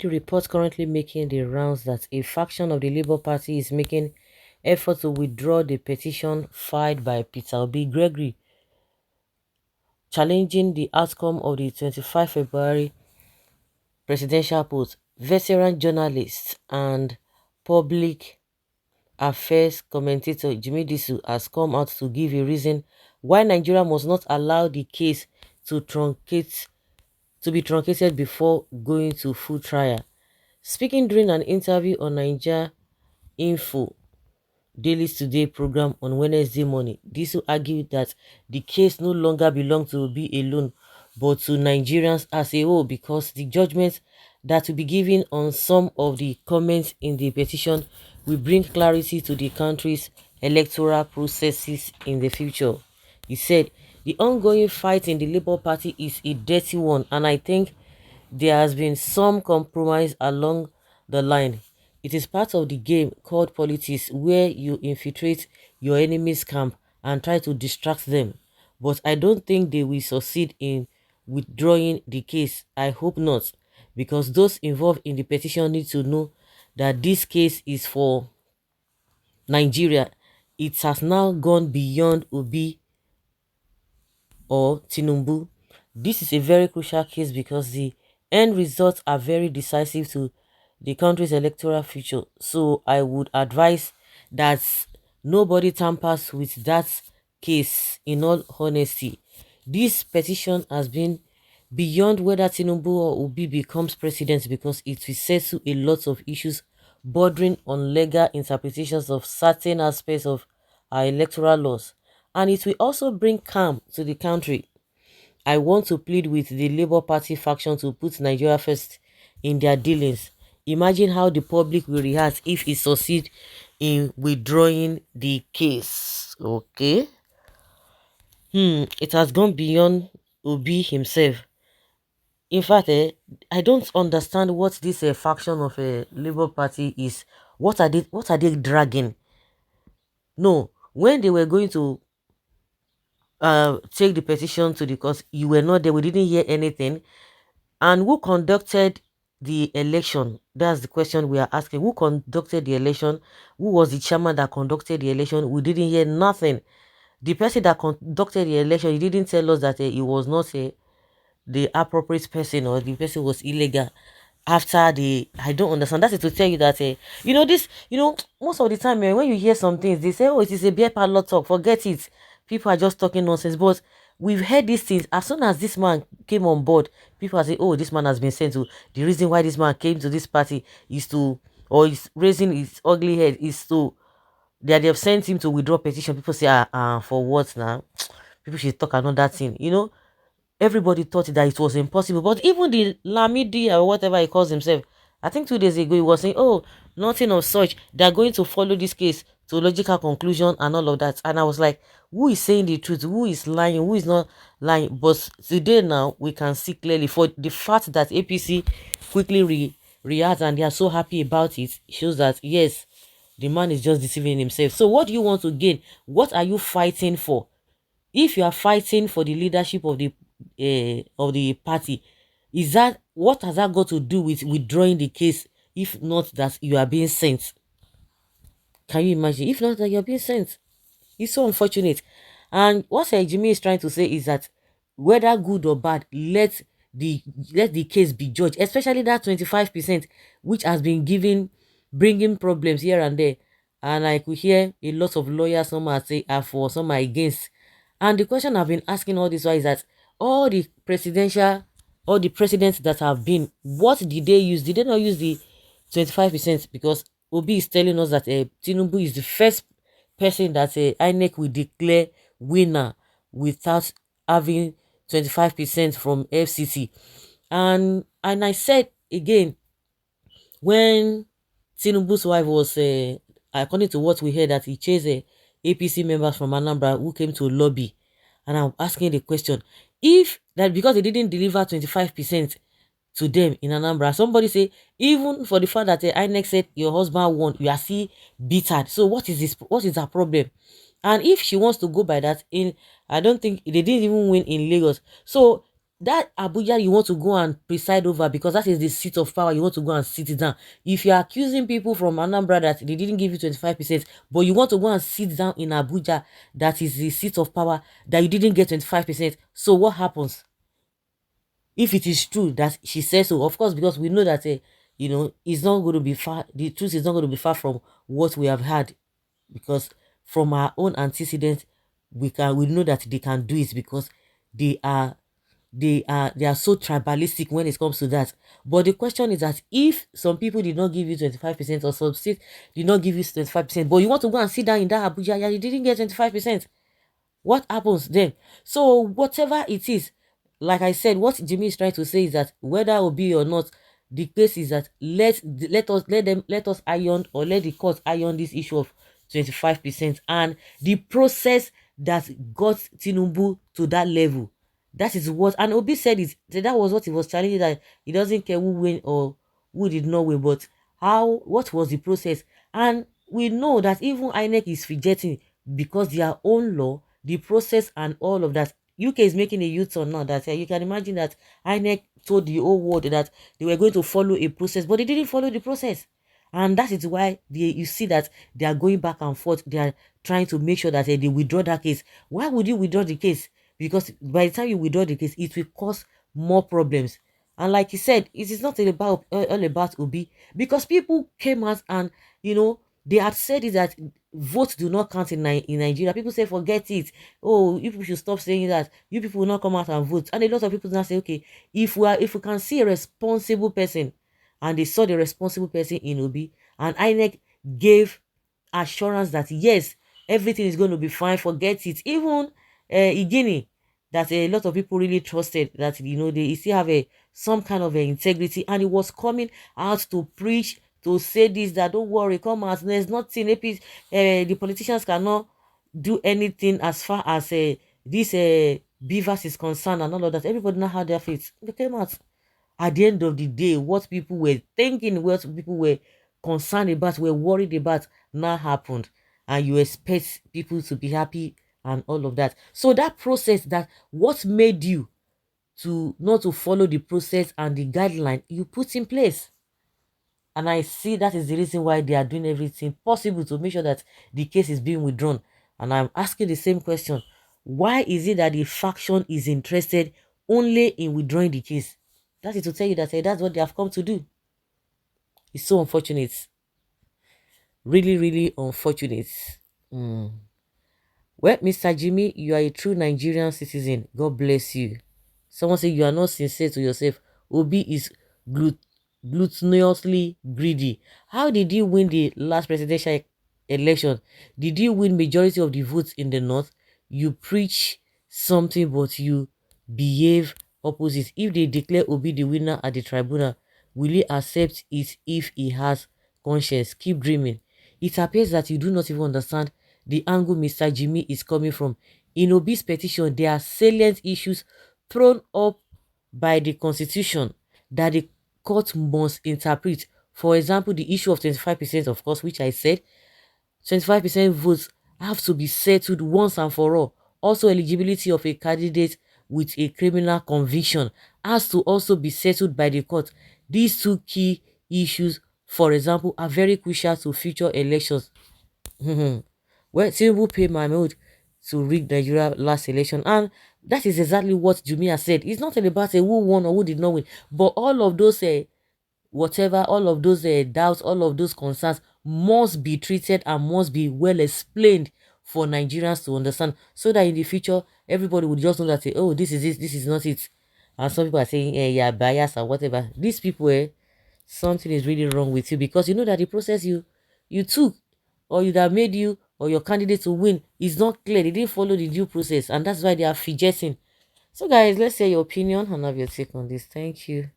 the reports currently making the rounds that a faction of the Labour Party is making effort to withdraw the petition filed by Peter Obi Gregory, challenging the outcome of the 25 February presidential polls. Veteran journalist and public affairs commentator Jimmy Disu has come out to give a reason why Nigeria must not allow the case to be truncated before going to full trial. Speaking during an interview on Niger Info Daily Today program on Wednesday morning, Disu argued that the case no longer belongs to Obi alone but to Nigerians as a whole, because the judgment that will be given on some of the comments in the petition will bring clarity to the country's electoral processes in the future. He said, "The ongoing fight in the Labour Party is a dirty one, and I think there has been some compromise along the line. It is part of the game called politics, where you infiltrate your enemy's camp and try to distract them. But I don't think they will succeed in withdrawing the case. I hope not, because those involved in the petition need to know that this case is for Nigeria. It has now gone beyond Obi or Tinubu. This is a very crucial case because the end results are very decisive to the country's electoral future. So I would advise that nobody tampers with that case. In all honesty, this petition has been beyond whether Tinubu or Obi becomes president, because it will settle a lot of issues bordering on legal interpretations of certain aspects of our electoral laws, and it will also bring calm to the country. I want to plead with the Labour Party faction to put Nigeria first in their dealings. Imagine how the public will react if it succeeds in withdrawing the case." Okay. It has gone beyond Obi himself. In fact, I don't understand what this faction of a Labour Party is. What are they dragging? No, when they were going to take the petition to the court, you were not there. We didn't hear anything. And who conducted the election? That's the question we are asking. Who conducted the election? Who was the chairman that conducted the election? We didn't hear nothing. The person that conducted the election, he didn't tell us that he was not the appropriate person, or the person was illegal. After the, I don't understand. That is to tell you that this, most of the time when you hear some things, they say, oh, it is a beer parlor talk, forget it, people are just talking nonsense. But we've heard these things. As soon as this man came on board, people are saying, oh, this man has been sent to, the reason why this man came to this party is to, or is raising his ugly head, is to, they have sent him to withdraw petition. People say, for what now? People should talk another thing, everybody thought that it was impossible. But even the Lamidi or whatever he calls himself, I think 2 days ago he was saying, oh, nothing of such, they're going to follow this case to logical conclusion and all of that. And I was like, who is saying the truth, who is lying, who is not lying? But today now we can see clearly, for the fact that APC quickly react and they are so happy about it, shows that yes, the man is just deceiving himself. So what do you want to gain? What are you fighting for? If you are fighting for the leadership of the party, is that, what has that got to do with withdrawing the case? If not that you are being sent, can you imagine? If not that you are being sent, it's so unfortunate. And what Jimmy is trying to say is that whether good or bad, the let the case be judged, especially that 25%, which has been bringing problems here and there. And I could hear a lot of lawyers, some are say are for, some are against. And the question I've been asking all this while is that all the presidents that have been, what did they use? Did they not use the 25%? Because Obi is telling us that Tinubu is the first person that INEC will declare winner without having 25% from FCT. And I said again, when Tinubu's wife was, according to what we heard, that he chased APC members from Anambra who came to lobby. And I'm asking the question, if that, because they didn't deliver 25% to them in Anambra, somebody say, even for the fact that INEC said your husband won, you are still bitter. So what is this? What is her problem? And if she wants to go by that, I don't think they didn't even win in Lagos. So that Abuja you want to go and preside over because that is the seat of power. You want to go and sit down. If you're accusing people from Anambra that they didn't give you 25%, but you want to go and sit down in Abuja, that is the seat of power, that you didn't get 25%. So what happens? If it is true that she says so, of course, because we know that it's not going to be far. The truth is not going to be far from what we have had, because from our own antecedents, we know that they can do it because they are they are so tribalistic when it comes to that. But the question is that if some people did not give you 25%, or some states did not give you 25%, but you want to go and sit down in that Abuja, yeah, you didn't get 25%, what happens then? So whatever it is, like I said, what Jimmy is trying to say is that whether Obi or not, the case is that let us iron, or let the court iron this issue of 25%, and the process that got Tinubu to that level. That is what, and Obi said it, that was what he was challenging, that he doesn't care who win or who did not win, but what was the process. And we know that even INEC is rejecting because their own law, the process and all of that. UK is making a U-turn now, that you can imagine that INEC told the whole world that they were going to follow a process, but they didn't follow the process. And that is why you see that they are going back and forth. They are trying to make sure that they withdraw that case. Why would you withdraw the case? Because by the time you withdraw the case, it will cause more problems. And like he said, it is not all about Obi, because people came out and they had said it, that votes do not count in Nigeria. People say forget it. Oh, you people should stop saying that. You people will not come out and vote. And a lot of people now say, okay, if we can see a responsible person, and they saw the responsible person in Obi, and INEC gave assurance that yes, everything is going to be fine, forget it. Even Igini, that a lot of people really trusted, that they still have some kind of integrity, and he was coming out to preach, to say this, that don't worry, come out, there's nothing. The politicians cannot do anything as far as this beavers is concerned, and all of that. Everybody now had their faith. They came out. At the end of the day, what people were thinking, what people were concerned about, were worried about, now happened. And you expect people to be happy and all of that. So that process, that what made you to not to follow the process and the guideline you put in place. And I see that is the reason why they are doing everything possible to make sure that the case is being withdrawn. And I'm asking the same question. Why is it that the faction is interested only in withdrawing the case? That is to tell you that that's what they have come to do. It's so unfortunate. Really, really unfortunate. Mm. Well, Mr. Jimmy, you are a true Nigerian citizen. God bless you. Someone said you are not sincere to yourself. Obi is gluttonously greedy. How did you win the last presidential election? Did you win majority of the votes in the north? You preach something, but you behave opposite. If they declare Obi the winner at the tribunal, will he accept it if he has conscience? Keep dreaming. It appears that you do not even understand the angle Mr. Jimmy is coming from. In Obi's petition, there are salient issues thrown up by the constitution that the court must interpret. For example, the issue of 25%, of course, which I said, 25% votes have to be settled once and for all. Also, eligibility of a candidate with a criminal conviction has to also be settled by the court. These two key issues, for example, are very crucial to future elections. Well, Tinubu paid Mahmoud to rig Nigeria last election, and that is exactly what Jumia said. It's not about who won or who did not win, but all of those all of those doubts, all of those concerns must be treated and must be well explained for Nigerians to understand, so that in the future everybody would just know that oh, this is it, this is not it. And some people are saying yeah, bias or whatever. These people something is really wrong with you, because you know that the process you took, or that made you or your candidate to win, is not clear. They didn't follow the due process, and that's why they are fidgeting. So guys, let's say your opinion and have your take on this. Thank you.